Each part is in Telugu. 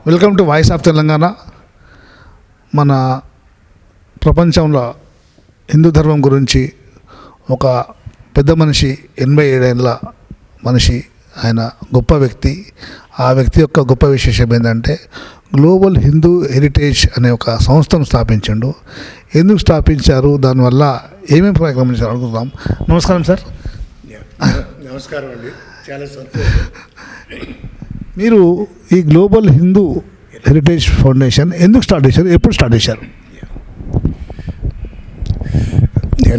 Welcome to voice of Telangana. మన ప్రపంచంలో హిందూ ధర్మం గురించి ఒక పెద్ద మనిషి, 87 ఏళ్ళ మనిషి, ఆయన గొప్ప వ్యక్తి. ఆ వ్యక్తి యొక్క గొప్ప విశేషం ఏంటంటే గ్లోబల్ హిందూ హెరిటేజ్ అనే ఒక సంస్థను స్థాపించిండు. ఎందుకు స్థాపించారు, దానివల్ల ఏమేమి కార్యక్రమం చేశారు అనుకుందాం. నమస్కారం సార్. నమస్కారం అండి, చాలా సంతోషం. మీరు ఈ గ్లోబల్ హిందూ హెరిటేజ్ ఫౌండేషన్ ఎందుకు స్టార్ట్ చేశారు, ఎప్పుడు స్టార్ట్ చేశారు?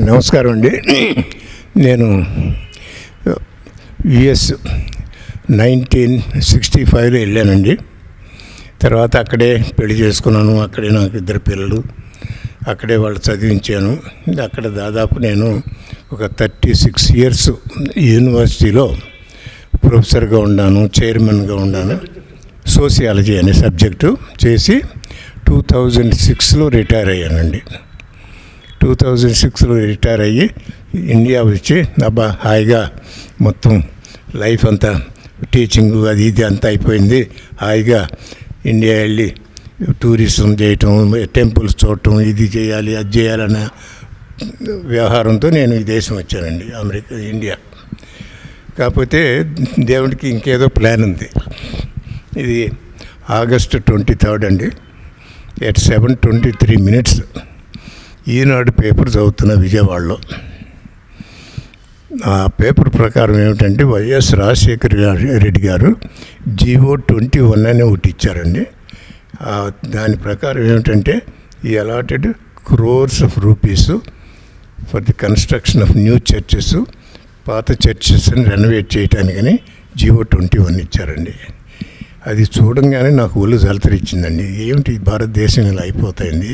నమస్కారం అండి. నేను యుఎస్ 1965లో వెళ్ళానండి. తర్వాత అక్కడే పెళ్లి చేసుకున్నాను. అక్కడే నాకు 2 పిల్లలు, అక్కడే వాళ్ళు చదివించాను. అక్కడ దాదాపు నేను ఒక 36 ఇయర్స్ యూనివర్సిటీలో ప్రొఫెసర్గా ఉన్నాను, చైర్మన్గా ఉన్నాను. సోషియాలజీ అనే సబ్జెక్టు చేసి 2006లో రిటైర్ అయ్యానండి. 2006లో రిటైర్ అయ్యి ఇండియా వచ్చి హాయిగా మొత్తం లైఫ్ అంతా టీచింగ్ అది ఇది అంతా అయిపోయింది. హాయిగా ఇండియా వెళ్ళి టూరిజం చేయటం, టెంపుల్స్ చూడటం, ఇది చేయాలి అది చేయాలన్న వ్యవహారంతో నేను ఈ దేశం వచ్చానండి, ఇండియా. కాకపోతే దేవుడికి ఇంకేదో ప్లాన్ ఉంది. ఇది ఆగస్టు 23 అండి, at 7:23 ఈనాడు పేపర్ చదువుతున్న విజయవాడలో. ఆ పేపర్ ప్రకారం ఏమిటంటే వైఎస్ రాజశేఖర్ రెడ్డి గారు జీవో 21 అని ఒకటి ఇచ్చారండి. దాని ప్రకారం ఏమిటంటే ఈ allotted crores of rupees for the construction of new churches, పాత చర్చెస్ని రెనోవేట్ చేయడానికని జీవో 21 ఇచ్చారండి. అది చూడంగానే నాకు ఒళ్ళు జలతరిచ్చిందండి. ఏమిటి భారతదేశం ఇలా అయిపోతుంది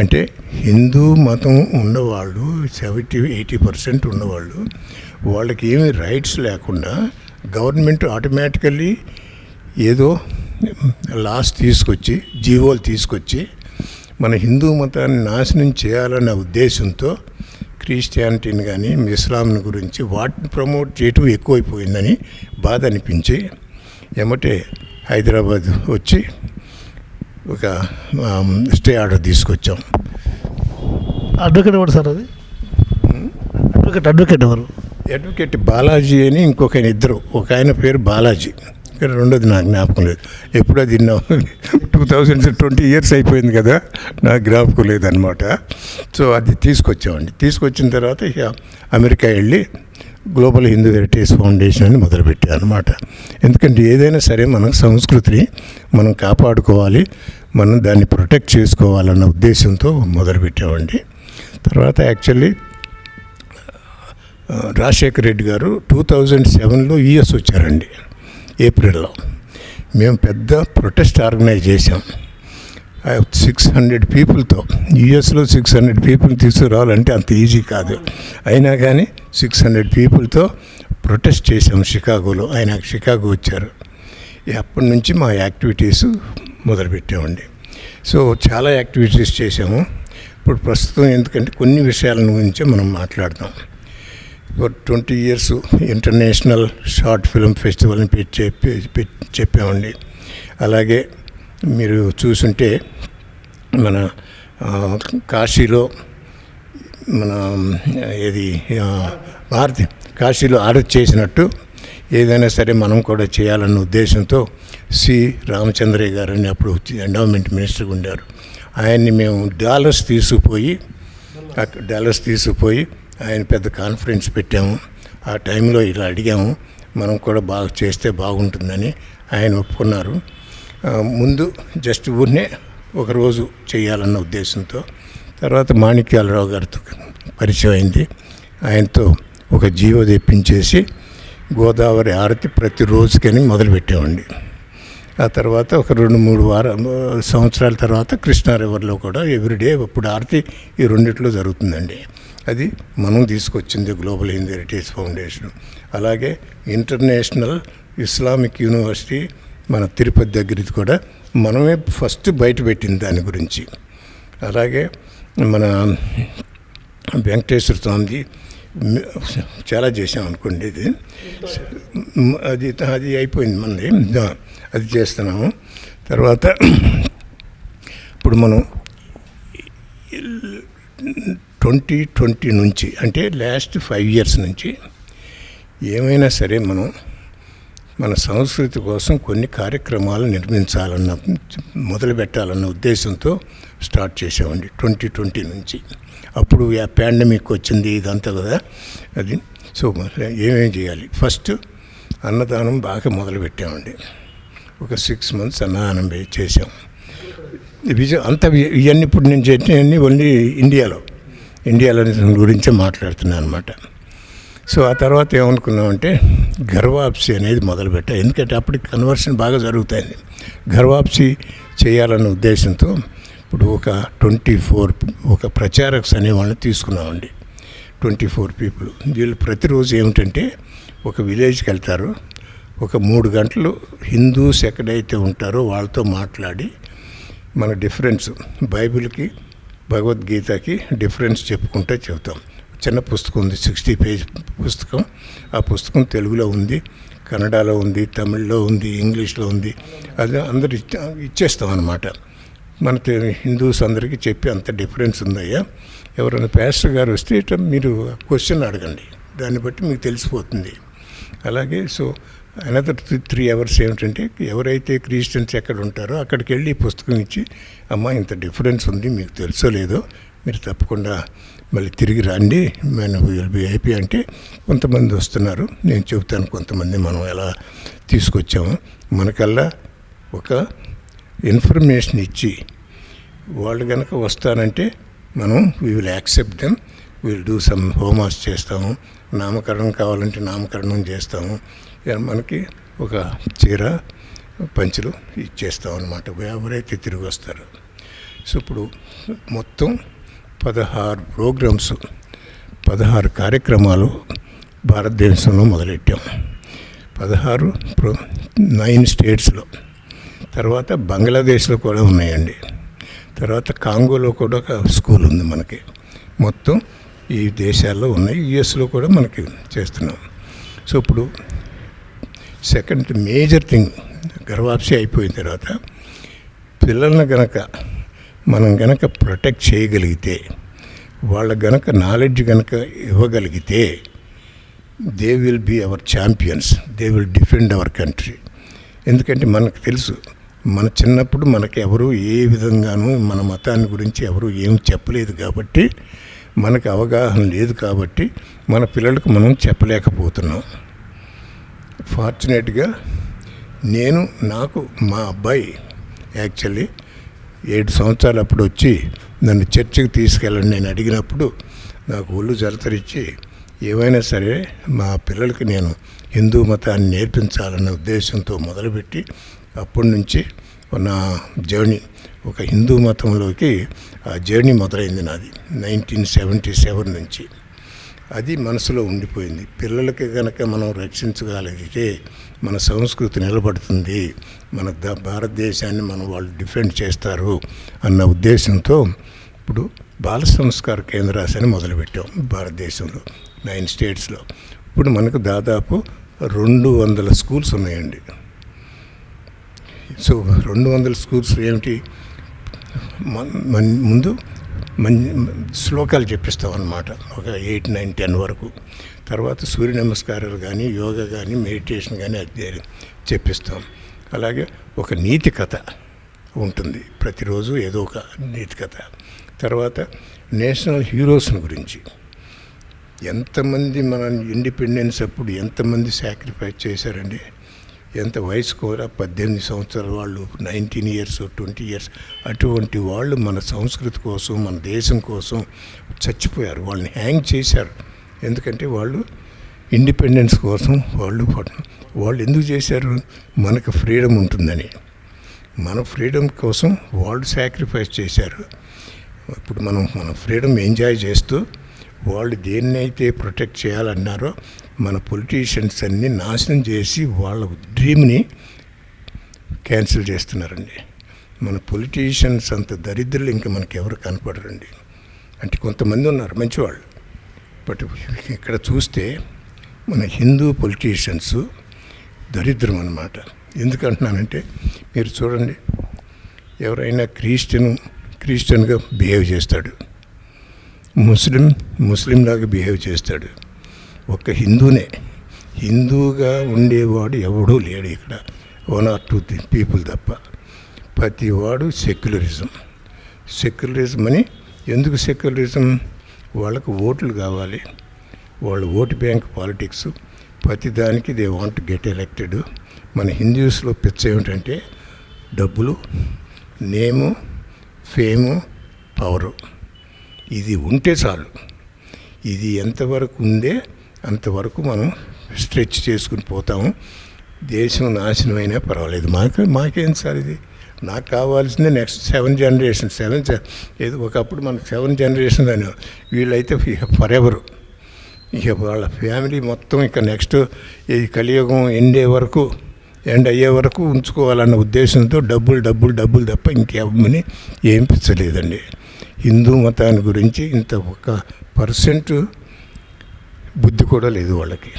అంటే, హిందూ మతం ఉన్నవాళ్ళు 70-80% ఉన్నవాళ్ళు, వాళ్ళకి ఏమీ రైట్స్ లేకుండా గవర్నమెంట్ ఆటోమేటికల్లీ ఏదో లాస్ తీసుకొచ్చి, జీవోలు తీసుకొచ్చి మన హిందూ మతాన్ని నాశనం చేయాలన్న ఉద్దేశంతో క్రిస్టియానిటీని కానీ ఇస్లాంని గురించి వాటిని ప్రమోట్ చేయటం ఎక్కువైపోయిందని బాధ అనిపించి ఏమంటే హైదరాబాద్ వచ్చి ఒక స్టే ఆర్డర్ తీసుకొచ్చాం. అడ్వకేట్ ఎవరు సార్? అది అడ్వకేట్ ఎవరు? అడ్వకేట్ బాలాజీ అని ఇంకొక ఆయన, ఇద్దరు. ఒక ఆయన పేరు బాలాజీ, రెండోది నాకు జ్ఞాపకం లేదు. ఎప్పుడో తిన్నాం, 2020 ఇయర్స్ అయిపోయింది కదా, నాకు జ్ఞాపకం లేదనమాట. సో అది తీసుకొచ్చామండి. తీసుకొచ్చిన తర్వాత ఇక అమెరికా వెళ్ళి గ్లోబల్ హిందూ హెరిటేజ్ ఫౌండేషన్ అని మొదలుపెట్టాను అనమాట. ఎందుకంటే ఏదైనా సరే మన సంస్కృతిని మనం కాపాడుకోవాలి, మనం దాన్ని ప్రొటెక్ట్ చేసుకోవాలన్న ఉద్దేశంతో మొదలుపెట్టామండి. తర్వాత యాక్చువల్లీ రాజశేఖర్ రెడ్డి గారు 2007లో యుఎస్ వచ్చారండి, ఏప్రిల్లో. మేము పెద్ద ప్రొటెస్ట్ ఆర్గనైజ్ చేసాం 600 పీపుల్తో. యుఎస్లో 600 పీపుల్ తీసుకురావాలంటే అంత ఈజీ కాదు. అయినా కానీ 600 పీపుల్తో ప్రొటెస్ట్ చేసాం షికాగోలో. ఆయన షికాగో వచ్చారు. అప్పటి నుంచి మా యాక్టివిటీస్ మొదలుపెట్టామండి. సో చాలా యాక్టివిటీస్ చేసాము. ఇప్పుడు ప్రస్తుతం ఎందుకంటే కొన్ని విషయాల గురించి మనం మాట్లాడదాం. 20 ఇయర్స్ ఇంటర్నేషనల్ షార్ట్ ఫిల్మ్ ఫెస్టివల్ని చెప్పామండి. అలాగే మీరు చూసుంటే మన కాశీలో మన కాశీలో ఆర్డర్ చేసినట్టు ఏదైనా సరే మనం కూడా చేయాలన్న ఉద్దేశంతో సి రామచంద్రయ్య గారని అప్పుడు ఎండోమెంట్ మినిస్టర్గా ఉండారు. ఆయన్ని మేము డాలర్స్ తీసుకుపోయి ఆయన పెద్ద కాన్ఫరెన్స్ పెట్టాము. ఆ టైంలో ఇలా అడిగాము, మనం కూడా బాగా చేస్తే బాగుంటుందని. ఆయన ఒప్పుకున్నారు. ముందు జస్ట్ ఊరినే ఒకరోజు చేయాలన్న ఉద్దేశంతో. తర్వాత మాణిక్యాలరావు గారితో పరిచయం అయింది. ఆయనతో ఒక జీవో తెప్పించేసి గోదావరి ఆరతి ప్రతిరోజుకని మొదలుపెట్టామండి. ఆ తర్వాత ఒక 2-3 సంవత్సరాల తర్వాత కృష్ణా రివర్లో కూడా ఎవ్రీడే ఇప్పుడు ఆరతి ఈ రెండిట్లో జరుగుతుందండి. అది మనం తీసుకొచ్చింది గ్లోబల్ హిందూ హెరిటేజ్ ఫౌండేషన్. అలాగే ఇంటర్నేషనల్ ఇస్లామిక్ యూనివర్సిటీ మన తిరుపతి దగ్గరికి కూడా మనమే ఫస్ట్ బయట పెట్టింది దాని గురించి. అలాగే మన వెంకటేశ్వర స్వామిది చాలా చేసాం అనుకోండి. అది అయిపోయింది మనది, అది చేస్తున్నాము. తర్వాత ఇప్పుడు మనం 2020 నుంచి అంటే లాస్ట్ 5 years నుంచి ఏమైనా సరే మనం మన సంస్కృతి కోసం కొన్ని కార్యక్రమాలు నిర్మించాలన్న మొదలు పెట్టాలన్న ఉద్దేశంతో స్టార్ట్ చేసామండి 2020 నుంచి. అప్పుడు ఆ పాండమిక్ వచ్చింది ఇదంతా కదా అది. సో ఏమేం చేయాలి, ఫస్ట్ అన్నదానం బాగా మొదలుపెట్టామండి. ఒక 6 months అన్నదానం చేసాం. అంత ఇవన్నీ ఇప్పుడు నేను చెప్పినవన్నీ ఓన్లీ ఇండియాలో గురించే మాట్లాడుతున్నాను అనమాట. సో ఆ తర్వాత ఏమనుకున్నామంటే గర్వాప్సి అనేది మొదలుపెట్టా. ఎందుకంటే అప్పటికి కన్వర్షన్ బాగా జరుగుతాయింది. గర్వాప్సి చేయాలన్న ఉద్దేశంతో ఇప్పుడు ఒక 24 ఒక ప్రచారక్స్ అనే వాళ్ళని తీసుకున్నామండి. 24 people. వీళ్ళు ప్రతిరోజు ఏమిటంటే ఒక విలేజ్కి వెళ్తారు. ఒక 3 గంటలు హిందూస్ ఎక్కడైతే ఉంటారో వాళ్ళతో మాట్లాడి మన డిఫరెన్స్ బైబిల్కి భగవద్గీతకి డిఫరెన్స్ చెప్పుకుంటే చెబుతాం. చిన్న పుస్తకం ఉంది, 60 page పుస్తకం. ఆ పుస్తకం తెలుగులో ఉంది, కన్నడలో ఉంది, తమిళ్లో ఉంది, ఇంగ్లీష్లో ఉంది. అది అందరు ఇచ్చేస్తాం అన్నమాట. మన హిందూస్ అందరికీ చెప్పి అంత డిఫరెన్స్ ఉందయ్యా, ఎవరైనా పాస్టర్ గారు వస్తే ఇట్లా మీరు క్వశ్చన్ అడగండి, దాన్ని బట్టి మీకు తెలిసిపోతుంది. అలాగే సో అనదర్ 3 hours ఏమిటంటే ఎవరైతే క్రిస్టియన్స్ ఎక్కడ ఉంటారో అక్కడికి వెళ్ళి పుస్తకం ఇచ్చి, అమ్మ ఇంత డిఫరెన్స్ ఉంది, మీకు తెలుసో లేదో మీరు తప్పకుండా మళ్ళీ తిరిగి రండి, నేను విల్ బి హ్యాపీ అంటే కొంతమంది వస్తున్నారు. నేను చెబుతాను కొంతమంది మనం ఎలా తీసుకొచ్చాము. మనకల్లా ఒక ఇన్ఫర్మేషన్ ఇచ్చి వాళ్ళు కనుక వస్తానంటే మనం we will accept them, will do some homas చేస్తాము, నామకరణం కావాలంటే నామకరణం చేస్తాము. మనకి ఒక చీర పంచులు ఇచ్చేస్తాం అన్నమాట ఎవరైతే తిరిగి వస్తారు. సో ఇప్పుడు మొత్తం 16 ప్రోగ్రామ్స్ 16 కార్యక్రమాలు భారతదేశంలో మొదలెట్టాం. 9 స్టేట్స్లో. తర్వాత బంగ్లాదేశ్లో కూడా ఉన్నాయండి. తర్వాత కాంగోలో కూడా ఒక స్కూల్ ఉంది మనకి. మొత్తం ఈ దేశాల్లో ఉన్నాయి. యుఎస్లో కూడా మనకి చేస్తున్నాం. సో ఇప్పుడు సెకండ్ మేజర్ థింగ్, గర్వాప్సి అయిపోయిన తర్వాత పిల్లల్ని గనక మనం గనక ప్రొటెక్ట్ చేయగలిగితే, వాళ్ళకి గనక నాలెడ్జ్ గనక ఇవ్వగలిగితే, they will be our champions, they will defend our country. ఎందుకంటే మనకు తెలుసు, మన చిన్నప్పుడు మనకి ఎవరు ఏ విధంగానూ మన మతాన్ని గురించి ఎవరు ఏం చెప్పలేదు కాబట్టి, మనకు అవగాహన లేదు కాబట్టి మన పిల్లలకు మనం చెప్పలేకపోతున్నాం. ఫార్చునేట్గా నాకు మా అబ్బాయి యాక్చువల్లీ 7 సంవత్సరాలు అప్పుడు వచ్చి నన్ను చర్చికి తీసుకెళ్ళండి నేను అడిగినప్పుడు నాకు ఒళ్ళు జలతరిచ్చి, ఏమైనా సరే మా పిల్లలకి నేను హిందూ మతాన్ని నేర్పించాలన్న ఉద్దేశంతో మొదలుపెట్టి అప్పటి నుంచి నా జర్నీ ఒక హిందూ మతంలోకి ఆ జర్నీ మొదలైంది నాది 1977 నుంచి. అది మనసులో ఉండిపోయింది. పిల్లలకి కనుక మనం రక్షించగలిగితే మన సంస్కృతి నిలబడుతుంది, మన భారతదేశాన్ని వాళ్ళు డిఫెండ్ చేస్తారు అన్న ఉద్దేశంతో ఇప్పుడు బాల సంస్కార కేంద్రాస్ అని మొదలుపెట్టాం భారతదేశంలో 9 స్టేట్స్లో. ఇప్పుడు మనకు దాదాపు 200 స్కూల్స్ ఉన్నాయండి. సో 200 స్కూల్స్ ఏమిటి, ముందు శ్లోకాలు చెప్పిస్తాం అన్నమాట, ఒక 8, 9, 10 వరకు. తర్వాత సూర్య నమస్కారాలు కానీ, యోగా కానీ, మెడిటేషన్ కానీ అది చెప్పిస్తాం. అలాగే ఒక నీతి కథ ఉంటుంది ప్రతిరోజు, ఏదో ఒక నీతి కథ. తర్వాత నేషనల్ హీరోస్ని గురించి, ఎంతమంది మన ఇండిపెండెన్స్ అప్పుడు ఎంతమంది సాక్రిఫైస్ చేశారండి. ఎంత వయసు కూడా 18 సంవత్సరాల వాళ్ళు, 19 years, 20 years అటువంటి వాళ్ళు మన సంస్కృతి కోసం, మన దేశం కోసం చచ్చిపోయారు. వాళ్ళని హ్యాంగ్ చేశారు. ఎందుకంటే వాళ్ళు ఇండిపెండెన్స్ కోసం వాళ్ళు ఎందుకు చేశారు, మనకు ఫ్రీడమ్ ఉంటుందని. మన ఫ్రీడమ్ కోసం వాళ్ళు సాక్రిఫైస్ చేశారు. ఇప్పుడు మన ఫ్రీడమ్ ఎంజాయ్ చేస్తూ వాళ్ళు దేన్నైతే ప్రొటెక్ట్ చేయాలన్నారో మన పొలిటీషియన్స్ అన్నీ నాశనం చేసి వాళ్ళ డ్రీమ్ని క్యాన్సిల్ చేస్తున్నారండి. మన పొలిటీషియన్స్ అంత దరిద్రులు ఇంకా మనకి ఎవరు కనపడరండి. అంటే కొంతమంది ఉన్నారు మంచివాళ్ళు, బట్ ఇక్కడ చూస్తే మన హిందూ పొలిటీషియన్స్ దరిద్రం అన్నమాట. ఎందుకంటున్నానంటే మీరు చూడండి, ఎవరైనా క్రిస్టియన్గా బిహేవ్ చేస్తాడు, ముస్లింలాగా బిహేవ్ చేస్తాడు. ఒక హిందూగా ఉండేవాడు ఎవడూ లేడు ఇక్కడ, 1 or 2 పీపుల్ తప్ప. ప్రతివాడు సెక్యులరిజం అని. ఎందుకు సెక్యులరిజం? వాళ్ళకు ఓట్లు కావాలి, వాళ్ళ ఓటు బ్యాంక్ పాలిటిక్స్, ప్రతిదానికి they want to get elected. మన హిందూస్లో పిచ్చ ఏమిటంటే డబ్బులు, నేము, ఫేము, పవరు. ఇది ఉంటే చాలు. ఇది ఎంతవరకు ఉందే అంతవరకు మనం స్ట్రెచ్ చేసుకుని పోతాము. దేశం నాశనం అయినా పర్వాలేదు, మాకేం సార్ ఇది. నాకు కావాల్సిందే నెక్స్ట్ 7 జనరేషన్. ఏదో ఒకప్పుడు మనకు 7 జనరేషన్ అని, వీళ్ళైతే ఫర్ ఎవరు. ఇక వాళ్ళ ఫ్యామిలీ మొత్తం ఇక నెక్స్ట్ ఈ కలియుగం ఎండ్ అయ్యే వరకు ఉంచుకోవాలన్న ఉద్దేశంతో డబ్బులు తప్ప ఇంకేమని ఏం పిచ్చలేదండి. హిందూ మతాన్ని గురించి ఇంత 1% బుద్ధి కూడా లేదు వాళ్ళకి.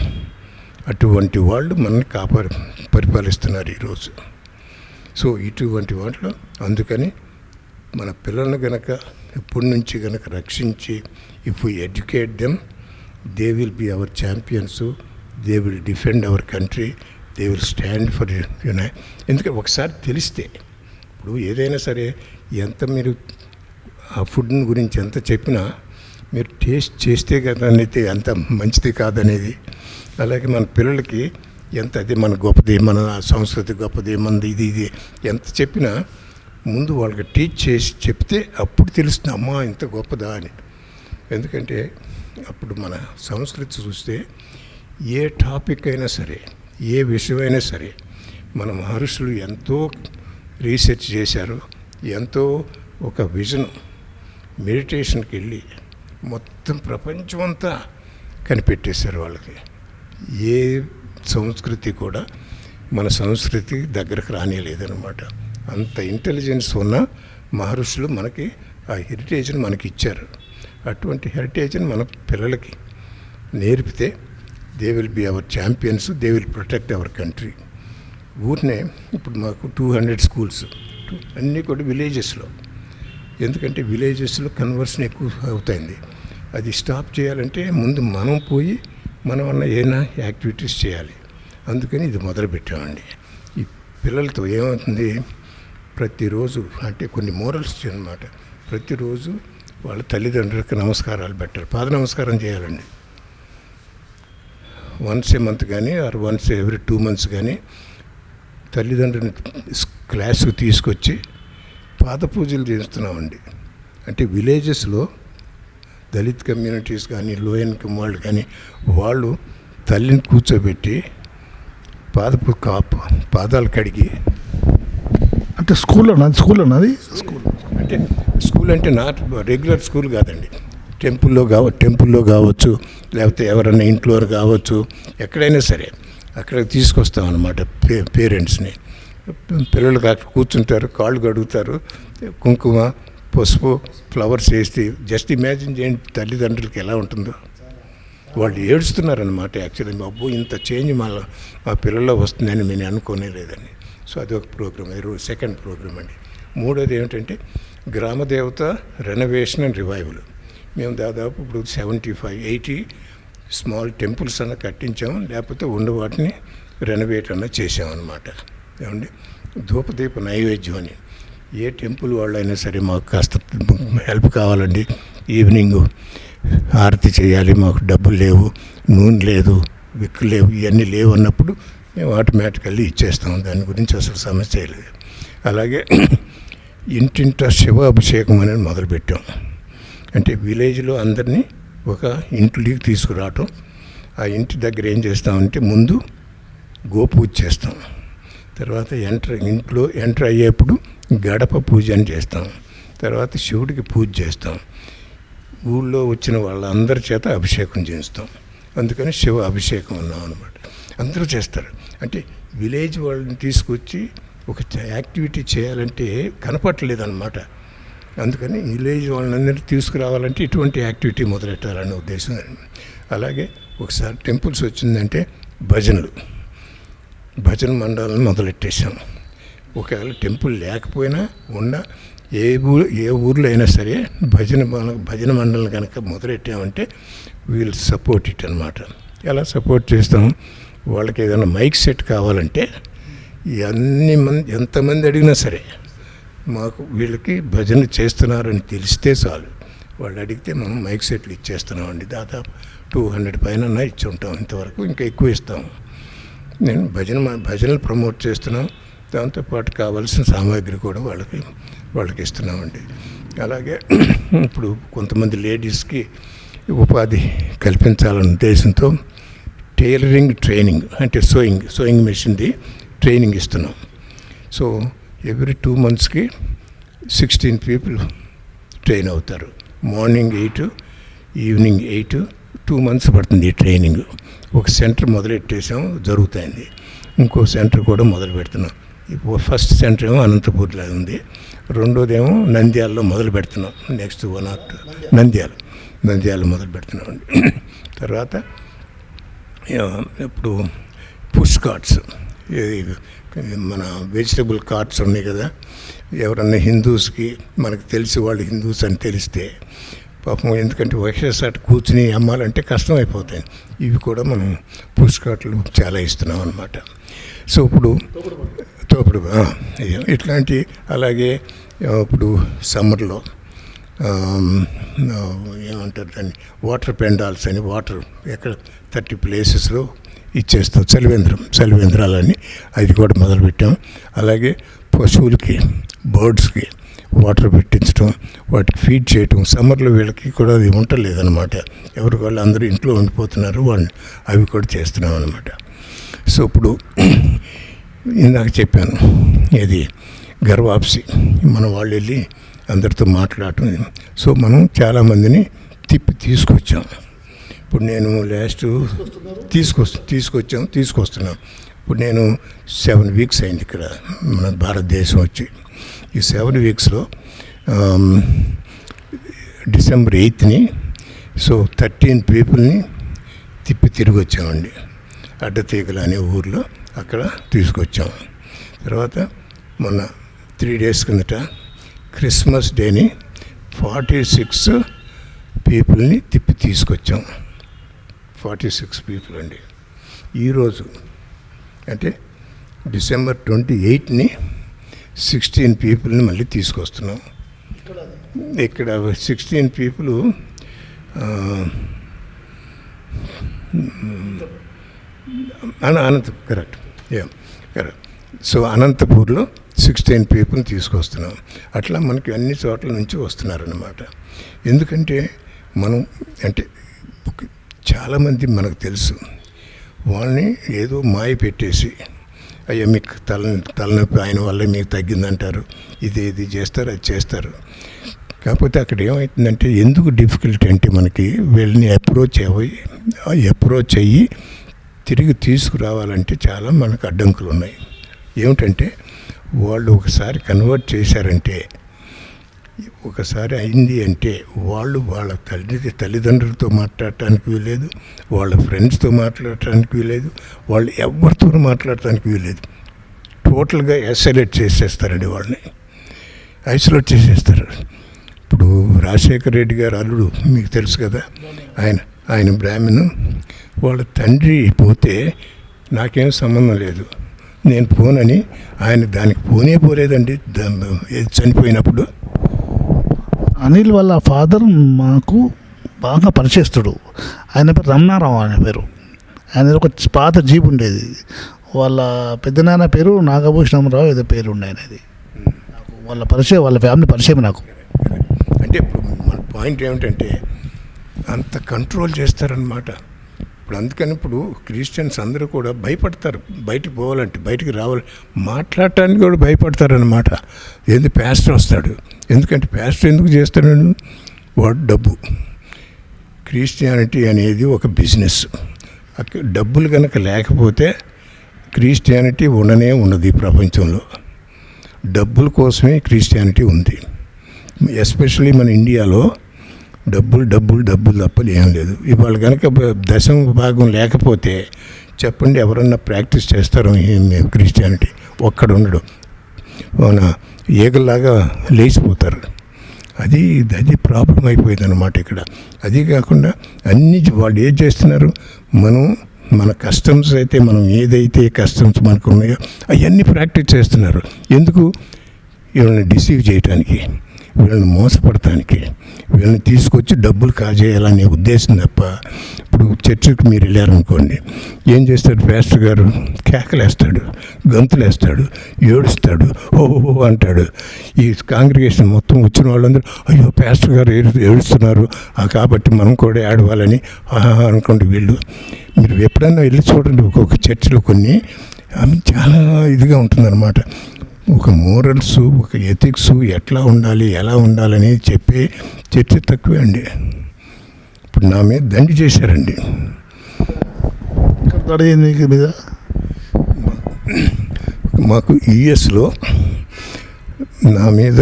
అటువంటి వాళ్ళు మనల్ని పరిపాలిస్తున్నారు ఈరోజు. సో ఇటువంటి వాటిలో అందుకని మన పిల్లలను గనక ఎప్పటి నుంచి గనక రక్షించి, if we educate them, they will be our champions, they will defend our country, they will stand for ఎందుకంటే ఒకసారి తెలిస్తే, ఇప్పుడు ఏదైనా సరే ఎంత మీరు ఆ ఫుడ్ని గురించి ఎంత చెప్పినా మీరు టేస్ట్ చేస్తే కదా అయితే అంత మంచిది కాదనేది. అలాగే మన పిల్లలకి ఎంత అది మన గొప్పది, మన సంస్కృతి గొప్పది, మనది ఇది ఎంత చెప్పినా ముందు వాళ్ళకి టీచ్ చేసి చెప్తే అప్పుడు తెలుస్తుంది అమ్మా ఇంత గొప్పదా అని. ఎందుకంటే అప్పుడు మన సంస్కృతి చూస్తే ఏ టాపిక్ అయినా సరే, ఏ విషయమైనా సరే మన మహర్షులు ఎంతో రీసెర్చ్ చేశారు, ఎంతో ఒక విజన్ మెడిటేషన్కి వెళ్ళి మొత్తం ప్రపంచం అంతా కనిపెట్టేశారు వాళ్ళకి. ఏ సంస్కృతి కూడా మన సంస్కృతి దగ్గరకు రానిలేదన్నమాట. అంత ఇంటెలిజెన్స్ ఉన్న మహర్షులు మనకి ఆ హెరిటేజ్ని మనకి ఇచ్చారు. అటువంటి హెరిటేజ్ని మన పిల్లలకి నేర్పితే they will be our champions, they will protect our country. ఊరినే ఇప్పుడు మాకు 200 స్కూల్స్ అన్నీ కూడా విలేజెస్లో. ఎందుకంటే విలేజెస్లో కన్వర్షన్ ఎక్కువ అవుతుంది. అది స్టాప్ చేయాలంటే ముందు మనం పోయి మనం ఏమైనా యాక్టివిటీస్ చేయాలి. అందుకని ఇది మొదలుపెట్టామండి. ఈ పిల్లలతో ఏమవుతుంది, ప్రతిరోజు అంటే కొన్ని మోరల్స్ అన్నమాట. ప్రతిరోజు వాళ్ళ తల్లిదండ్రులకు నమస్కారాలు పెట్టాలి, పాద నమస్కారం చేయాలండి. వన్స్ ఏ మంత్ కానీ ఆర్ వన్స్ ఎవ్రీ 2 months కానీ తల్లిదండ్రుని క్లాసుకు తీసుకొచ్చి పాద పూజలు చేస్తున్నామండి. అంటే విలేజెస్లో దళిత్ కమ్యూనిటీస్ కానీ, లో ఇన్కమ్ వాళ్ళు కానీ, వాళ్ళు తల్లిని కూర్చోబెట్టి పాదాలు కడిగి, అంటే స్కూల్ అంటే స్కూల్ అంటే నాట్ రెగ్యులర్ స్కూల్ కాదండి, టెంపుల్లో కావచ్చు, లేకపోతే ఎవరైనా ఇంట్లో కావచ్చు, ఎక్కడైనా సరే అక్కడికి తీసుకొస్తాం అన్నమాట. పేరెంట్స్ని, పిల్లలు అక్కడ కూర్చుంటారు, కాళ్ళు కడుగుతారు, కుంకుమ, పసుపు, ఫ్లవర్స్ వేసి. జస్ట్ ఇమాజిన్ చేయండి తల్లిదండ్రులకి ఎలా ఉంటుందో. వాళ్ళు ఏడుస్తున్నారనమాట. యాక్చువల్లీ అబ్బో ఇంత చేంజ్ మా పిల్లల్లో వస్తుందని నేను అనుకోనే లేదని. సో అదొక ప్రోగ్రామ్, అది సెకండ్ ప్రోగ్రామ్ అండి. మూడోది ఏమిటంటే గ్రామదేవత రెనోవేషన్ అండ్ రివైవల్. మేము దాదాపు ఇప్పుడు 75-80 స్మాల్ టెంపుల్స్ అన్న కట్టించాము, లేకపోతే ఉన్న వాటిని రెనోవేట్ అన్న చేసామన్నమాట. ఏమండి, ధూపదీప నైవేద్యం అని ఏ టెంపుల్ వాళ్ళైనా సరే మాకు కాస్త హెల్ప్ కావాలండి, ఈవినింగ్ హారతి చేయాలి, మాకు డబ్బులు లేవు, నూనె లేదు, విక్కు లేవు, ఇవన్నీ లేవు అన్నప్పుడు మేము ఆటోమేటికల్లీ ఇచ్చేస్తాం. దాని గురించి అసలు సమస్య లేదు. అలాగే ఇంటింట శివ అభిషేకం అనేది మొదలుపెట్టాం. అంటే విలేజ్లో అందరినీ ఒక ఇంటికి తీసుకురావటం. ఆ ఇంటి దగ్గర ఏం చేస్తామంటే ముందు గోపూజ చేస్తాం, తర్వాత ఇంట్లో ఎంటర్ అయ్యేప్పుడు గడప పూజ అని చేస్తాం, తర్వాత శివుడికి పూజ చేస్తాం, ఊళ్ళో వచ్చిన వాళ్ళందరి చేత అభిషేకం చేస్తాం. అందుకని శివ అభిషేకం అన్నాం అనమాట. అందరూ చేస్తారు. అంటే విలేజ్ వాళ్ళని తీసుకొచ్చి ఒక యాక్టివిటీ చేయాలంటే కనపట్టలేదన్నమాట. అందుకని విలేజ్ వాళ్ళందరినీ తీసుకురావాలంటే ఇటువంటి యాక్టివిటీ మొదలెట్టాలనే ఉద్దేశం. అలాగే ఒకసారి టెంపుల్స్ వచ్చిందంటే భజనలు. భజన మండలాన్ని మొదలెట్టేసాం. ఒకవేళ టెంపుల్ లేకపోయినా ఏ ఊర్లో అయినా సరే భజన మండలం కనుక మొదలెట్టామంటే వీల్ సపోర్ట్ ఇట్ అనమాట. ఎలా సపోర్ట్ చేస్తాం? వాళ్ళకి ఏదైనా మైక్ సెట్ కావాలంటే ఎంతమంది అడిగినా సరే మాకు వీళ్ళకి భజన చేస్తున్నారని తెలిస్తే చాలు, వాళ్ళు అడిగితే మనం మైక్ సెట్లు ఇచ్చేస్తున్నామండి. దాదాపు 200 పైన ఇచ్చి ఉంటాం ఇంతవరకు, ఇంకా ఎక్కువ ఇస్తాం. నేను భజనలు ప్రమోట్ చేస్తున్నాం, దాంతోపాటు కావాల్సిన సామాగ్రి కూడా వాళ్ళకి ఇస్తున్నామండి. అలాగే ఇప్పుడు కొంతమంది లేడీస్కి ఉపాధి కల్పించాలనే ఉద్దేశంతో టైలరింగ్ ట్రైనింగ్, అంటే సోయింగ్ మెషిన్ది ట్రైనింగ్ ఇస్తున్నాం. సో ఎవ్రీ 2 monthsకి 16 people ట్రైన్ అవుతారు. మార్నింగ్ 8, ఈవినింగ్ 8, 2 months పడుతుంది ఈ ట్రైనింగ్. ఒక సెంటర్ మొదలెట్టేసాం, జరుగుతుంది. ఇంకో సెంటర్ కూడా మొదలు పెడుతున్నాం. ఇప్పుడు ఫస్ట్ సెంటర్ ఏమో అనంతపూర్లో ఉంది, రెండోదేమో నంద్యాలలో మొదలు పెడుతున్నాం. నెక్స్ట్ 1 or 2 నంద్యాల మొదలు పెడుతున్నామండి. తర్వాత ఇప్పుడు పుష్ కార్ట్స్, మన వెజిటబుల్ కార్ట్స్ ఉన్నాయి కదా, ఎవరన్నా హిందూస్కి మనకు తెలిసి వాళ్ళు హిందూస్ అని తెలిస్తే పాపం, ఎందుకంటే ఒకేసారి కూర్చుని అమ్మాలంటే కష్టం అయిపోతాయి. ఇవి కూడా మనం పుష్ కార్ట్లు చాలా ఇస్తున్నాం అన్నమాట. సో ఇప్పుడు తోపుడు ఇట్లాంటి, అలాగే ఇప్పుడు సమ్మర్లో ఏమంటారు దాన్ని, వాటర్ పెండాల్స్ అని, వాటర్ ఎక్కడ 30 places ఇచ్చేస్తాం. చలివేంద్రాలని అది కూడా మొదలుపెట్టాం. అలాగే పశువులకి, బర్డ్స్కి వాటర్ పెట్టించడం, వాటికి ఫీడ్ చేయటం. సమ్మర్లో వీళ్ళకి కూడా అది ఉండలేదన్నమాట, ఎవరికి వాళ్ళు అందరూ ఇంట్లో ఉండిపోతున్నారు, వాళ్ళు అవి కూడా చేస్తున్నాం అన్నమాట. సో ఇప్పుడు ఇందాక చెప్పాను, ఇది గర్వాప్సి, మన వాళ్ళు వెళ్ళి అందరితో మాట్లాడటం. సో మనం చాలామందిని తీసుకొచ్చాం. ఇప్పుడు నేను లాస్ట్ తీసుకొస్తున్నాం. ఇప్పుడు నేను 7 weeks అయింది ఇక్కడ మన భారతదేశం వచ్చి. ఈ 7 weeksలో December 8th సో 13 peopleని తిరిగి వచ్చామండి. అడ్డతీగలు అనే ఊర్లో అక్కడ తీసుకొచ్చాం. తర్వాత మొన్న 3 days కిందట క్రిస్మస్ డేని 46 peopleని తీసుకొచ్చాం. 46 people అండి. ఈరోజు అంటే December 28ని 16 peopleని మళ్ళీ తీసుకొస్తున్నాం. ఇక్కడ 16 people కరెక్ట్. సో అనంతపూర్లో 16 people తీసుకొస్తున్నాం. అట్లా మనకి అన్ని చోట్ల నుంచి వస్తున్నారన్నమాట. ఎందుకంటే మనం అంటే చాలామంది మనకు తెలుసు, వాళ్ళని ఏదో మాయ పెట్టేసి, అయ్యా మీకు తలనొప్పి ఆయన వల్ల మీకు తగ్గిందంటారు, ఇది చేస్తారు, అది చేస్తారు. కాకపోతే అక్కడ ఏమవుతుందంటే, ఎందుకు డిఫికల్టీ అంటే మనకి వీళ్ళని అప్రోచ్ అయ్యి తిరిగి తీసుకురావాలంటే చాలా మనకు అడ్డంకులు ఉన్నాయి. ఏమిటంటే వాళ్ళు ఒకసారి కన్వర్ట్ చేశారంటే, ఒకసారి అయింది అంటే వాళ్ళ తల్లిదండ్రులతో మాట్లాడటానికి వీలేదు, వాళ్ళ ఫ్రెండ్స్తో మాట్లాడటానికి వీలేదు, వాళ్ళు ఎవరితో మాట్లాడటానికి వీలేదు. టోటల్గా ఐసోలేట్ చేసేస్తారండి, వాళ్ళని ఐసోలేట్ చేసేస్తారు. ఇప్పుడు రాజశేఖర్ రెడ్డి గారు అల్లుడు మీకు తెలుసు కదా, ఆయన బ్రాహ్మణు, వాళ్ళ తండ్రి పోతే నాకేం సంబంధం లేదు, నేను పోనని ఆయన దానికి పోలేదండి. చనిపోయినప్పుడు అనిల్ వాళ్ళ ఫాదర్ మాకు బాగా పరిచయస్తుడు. ఆయన పేరు రమణారావు, ఆయన పేరు. ఆయన ఒక పాత జీప్ ఉండేది. వాళ్ళ పెద్దనాన్న పేరు నాగభూషణరావు ఏదో పేరు ఉండే ఆయనది. వాళ్ళ ఫ్యామిలీ పరిచయం నాకు. అంటే ఇప్పుడు మన పాయింట్ ఏమిటంటే, అంత కంట్రోల్ చేస్తారనమాట. ఇప్పుడు అందుకని ఇప్పుడు క్రిస్టియన్స్ అందరూ కూడా భయపడతారు, బయటికి పోవాలంటే, బయటికి రావాలి, మాట్లాడటానికి కూడా భయపడతారనమాట. ఏంది ప్యాస్టర్ వస్తాడు, ఎందుకంటే ప్యాస్టర్ ఎందుకు చేస్తాడు, వాడు డబ్బు. క్రిస్టియానిటీ అనేది ఒక బిజినెస్. డబ్బులు కనుక లేకపోతే క్రిస్టియానిటీ ఉండదు ఈ ప్రపంచంలో. డబ్బుల కోసమే క్రిస్టియానిటీ ఉంది. ఎస్పెషల్లీ మన ఇండియాలో డబ్బులు డబ్బులు డబ్బులు తప్పలు ఏం లేదు. ఇవాళ కనుక దశమ భాగం లేకపోతే చెప్పండి, ఎవరన్నా ప్రాక్టీస్ చేస్తారో క్రిస్టియానిటీ? ఒక్కడు ఉండడు, మన ఈగల్లాగా లేచిపోతారు. అది అది ప్రాబ్లం అయిపోయింది అన్నమాట ఇక్కడ. అది కాకుండా అన్ని వాళ్ళు ఏం చేస్తున్నారు, మన కస్టమ్స్ అయితే మనం ఏదైతే కస్టమ్స్ మనకు ఉన్నాయో అవన్నీ ప్రాక్టీస్ చేస్తున్నారు. ఎందుకు? వీళ్ళని డిసీవ్ చేయటానికి, వీళ్ళని మోసపడటానికి, వీళ్ళని తీసుకొచ్చి డబ్బులు కాజేయాలనే ఉద్దేశం తప్ప. ఇప్పుడు చర్చికి మీరు వెళ్ళారనుకోండి, ఏం చేస్తాడు పాస్టర్ గారు? కేకలేస్తాడు, గంతులేస్తాడు, ఏడుస్తాడు, ఓ అంటాడు. ఈ కాంగ్రిగేషన్ మొత్తం వచ్చిన వాళ్ళందరూ అయ్యో పాస్టర్ గారు ఏడుస్తున్నారు కాబట్టి మనం కూడా ఏడవాలని అనుకోండి. వీళ్ళు మీరు ఎప్పుడైనా వెళ్ళి చూడండి, ఒక్కొక్క చర్చిలో కొన్ని అవి చాలా ఇదిగా ఉంటుందన్నమాట. ఒక మోరల్స్, ఒక ఎథిక్స్ ఎట్లా ఉండాలి, ఎలా ఉండాలని చెప్పే చర్చ తక్కువే అండి. ఇప్పుడు నా మీద దండి చేశారండి. మీద మాకు యుఎస్లో నా మీద,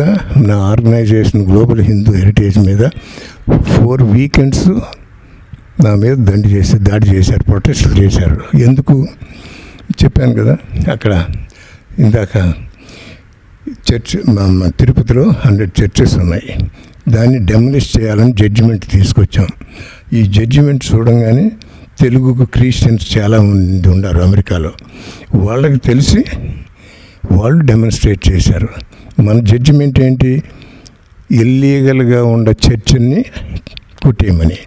నా ఆర్గనైజేషన్ గ్లోబల్ హిందూ హెరిటేజ్ మీద 4 వీకెండ్స్ నా మీద దాడి చేశారు, ప్రొటెస్ట్ చేశారు. ఎందుకు చెప్పాను కదా, అక్కడ ఇందాక చర్చ్ తిరుపతిలో 100 చర్చెస్ ఉన్నాయి. దాన్ని డెమలిష్ చేయాలని జడ్జిమెంట్ తీసుకొచ్చాం. ఈ జడ్జిమెంట్ చూడంగానే తెలుగు క్రిస్టియన్స్ చాలా మంది ఉన్నారు అమెరికాలో. వాళ్ళకి తెలిసి వాళ్ళు డెమాన్స్ట్రేట్ చేశారు. మన జడ్జిమెంట్ ఏంటి? ఇల్లీగల్గా ఉన్న చర్చిని కుట్టేయమని.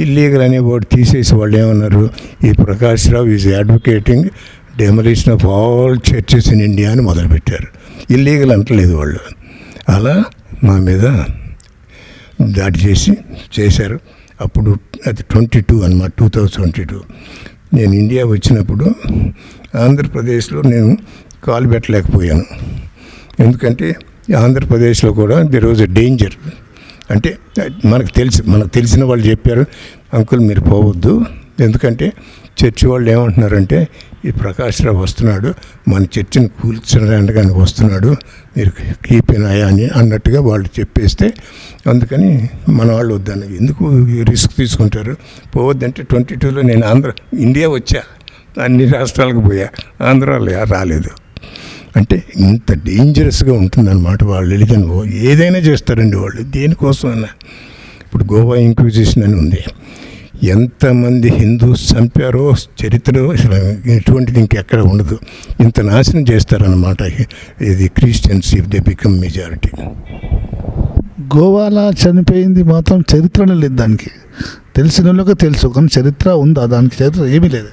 ఇల్లీగల్ అనే వాడు తీసేసి వాళ్ళు ఏమన్నారు, ఈ Prakash Rao is advocating demolition of all churches in India అని మొదలుపెట్టారు. ఇల్లీగల్ అంటలేదు వాళ్ళు. అలా మా మీద దాడి చేశారు. అప్పుడు అది 22 అన్నమాట, 2022. నేను ఇండియా వచ్చినప్పుడు ఆంధ్రప్రదేశ్లో నేను కాలు పెట్టలేకపోయాను. ఎందుకంటే ఆంధ్రప్రదేశ్లో కూడా దెర్ వాజ్ ఎ డేంజర్. అంటే మనకు తెలిసిన వాళ్ళు చెప్పారు, అంకుల్ మీరు పోవద్దు, ఎందుకంటే చర్చి వాళ్ళు ఏమంటున్నారంటే ఈ ప్రకాష్ రావు వస్తున్నాడు, మన చర్చిని కూల్చడానికి వస్తున్నాడు, మీరు కీప్ ఎన్ ఐ అని అన్నట్టుగా వాళ్ళు చెప్పేస్తే, అందుకని మన వాళ్ళు వద్దన్న. ఎందుకు రిస్క్ తీసుకుంటారు? పోవద్దంటే 22లో నేను ఇండియా వచ్చా, అన్ని రాష్ట్రాలకు పోయా, ఆంధ్రాలో రాలేదు. అంటే ఇంత డేంజరస్గా ఉంటుందన్నమాట వాళ్ళ రిలీజన్. ఏదైనా చేస్తారండి వాళ్ళు, దేనికోసం అన్నా. ఇప్పుడు గోవా ఇంక్విజిషన్ అని ఉంది, ఎంతమంది హిందూస్ చంపారో చరిత్రలో ఎటువంటిది ఇంకెక్కడ ఉండదు. ఇంత నాశనం చేస్తారన్నమాట ఇది Christians if they become majority. గోవాలో చనిపోయింది మాత్రం చరిత్రనే లేదు. దానికి తెలిసిన వాళ్ళకి తెలుసు, కానీ చరిత్ర ఉందా? దానికి చరిత్ర ఏమీ లేదు.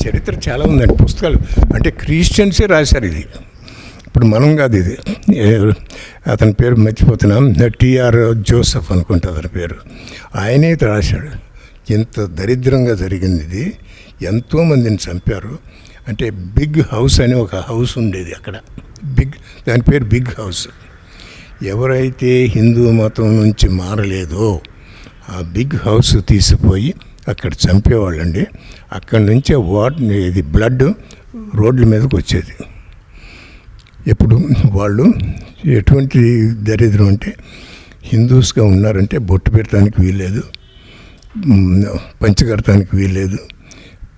చరిత్ర చాలా ఉందండి, పుస్తకాలు. అంటే క్రిస్టియన్సే రాశారు ఇది, ఇప్పుడు మనం కాదు. ఇది అతని పేరు మర్చిపోతున్నాం, టిఆర్ జోసెఫ్ అనుకుంటా అతని పేరు. ఆయనే రాశాడు. ఎంత దరిద్రంగా జరిగింది ఇది, ఎంతోమందిని చంపారు. అంటే బిగ్ హౌస్ అని ఒక హౌస్ ఉండేది అక్కడ, దాని పేరు బిగ్ హౌస్. ఎవరైతే హిందూ మతం నుంచి మారలేదో ఆ బిగ్ హౌస్ తీసిపోయి అక్కడ చంపేవాళ్ళండి. అక్కడి నుంచే ఇది బ్లడ్ రోడ్ల మీదకి వచ్చేది. ఎప్పుడు వాళ్ళు ఎటువంటి దరిద్రం అంటే, హిందూస్గా ఉన్నారంటే బొట్టు పెట్టడానికి వీల్లేదు, పంచి కడటానికి వీల్లేదు,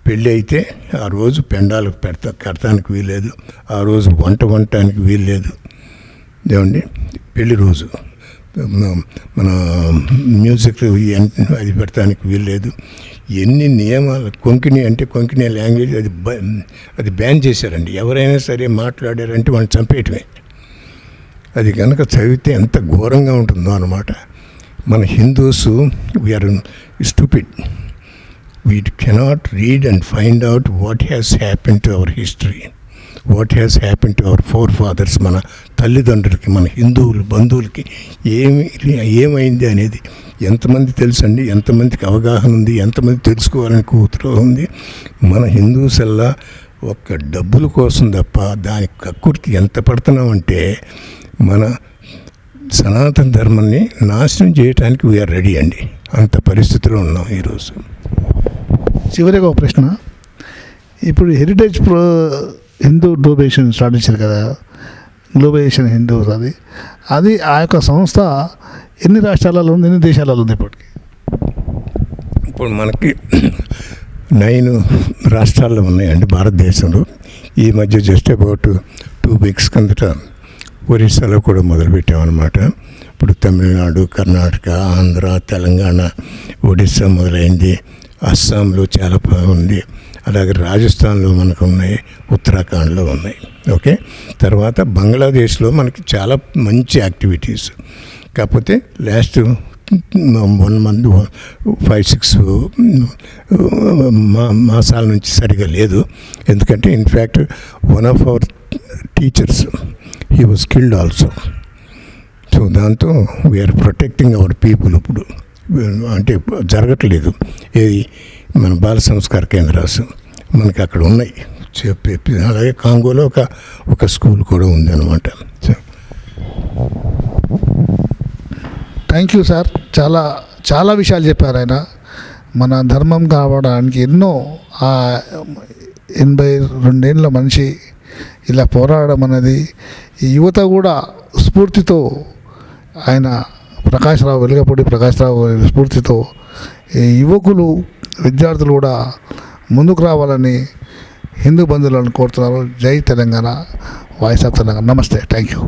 పెళ్ళి అయితే ఆ రోజు పెండాలు కడటానికి వీల్లేదు, ఆ రోజు వండటానికి వీల్లేదు. ఏమండి, పెళ్లి రోజు మన మ్యూజిక్ అది పెట్టడానికి వీల్లేదు. ఎన్ని నియమాలు. కొంకణి లాంగ్వేజ్ అది బ్యాన్ చేశారండి. ఎవరైనా సరే మాట్లాడారంటే వాళ్ళని చంపేయటమే. అది కనుక చదివితే ఎంత ఘోరంగా ఉంటుందో అన్నమాట. మన Hindus we are stupid. We cannot read and find out what has happen to our history, what has happen to our forefathers. మన తల్లిదండ్రులకి, మన హిందువులు బంధువులకి ఏమైంది అనేది ఎంతమంది తెలుసండి, ఎంతమందికి అవగాహన ఉంది, ఎంతమంది తెలుసుకోవాలని కూతురు ఉంది. మన హిందూస్ అలా ఒక్క డబ్బుల కోసం తప్ప దాని కక్కుర్తి ఎంత పడుతున్నామంటే మన సనాతన ధర్మాన్ని నాశనం చేయడానికి వీఆర్ రెడీ అండి. అంత పరిస్థితిలో ఉన్నాం ఈరోజు. చివరిగా ఒక ప్రశ్న. ఇప్పుడు హెరిటేజ్ హిందూ గ్లోబలైజేషన్ స్టార్ట్ చేశారు కదా, గ్లోబలైజేషన్ హిందూస్, అది ఆ యొక్క సంస్థ ఎన్ని రాష్ట్రాలలో ఉంది, ఎన్ని దేశాలలో ఉంది ఇప్పటికి? ఇప్పుడు మనకి 9 రాష్ట్రాల్లో ఉన్నాయండి భారతదేశంలో. ఈ మధ్య జస్ట్ అబౌట్ 2 వీక్స్ కిందట ఒరిస్సాలో కూడా మొదలుపెట్టామన్నమాట. ఇప్పుడు తమిళనాడు, కర్ణాటక, ఆంధ్ర, తెలంగాణ, ఒడిస్సా మొదలైంది. అస్సాంలో చాలా ఉంది. అలాగే రాజస్థాన్లో మనకు ఉన్నాయి, ఉత్తరాఖండ్లో ఉన్నాయి. ఓకే, తర్వాత బంగ్లాదేశ్లో మనకి చాలా మంచి యాక్టివిటీస్. కాకపోతే లాస్ట్ 1 మంత్ 5-6 మాసాల నుంచి సరిగా లేదు. ఎందుకంటే in fact one of our teachers he was killed also. So దాంతో వీఆర్ ప్రొటెక్టింగ్ అవర్ పీపుల్. ఇప్పుడు అంటే జరగట్లేదు. ఏది మన బాల సంస్కార కేంద్రాలు మనకి అక్కడ ఉన్నాయి. అలాగే కాంగోలో ఒక స్కూల్ కూడా ఉంది అనమాట. Thank you sir. చాలా చాలా విషయాలు చెప్పారు ఆయన. మన ధర్మం కావడానికి ఎన్నో 82 ఏళ్ళ మనిషి ఇలా పోరాడడం అనేది, ఈ యువత కూడా స్ఫూర్తితో, ఆయన వెలగపూడి ప్రకాశ్రావు స్ఫూర్తితో ఈ యువకులు, విద్యార్థులు కూడా ముందుకు రావాలని హిందూ బంధువులను కోరుతున్నారు. జై తెలంగాణ, వాయిస్ ఆఫ్ తెలంగాణ. నమస్తే, థ్యాంక్ యూ.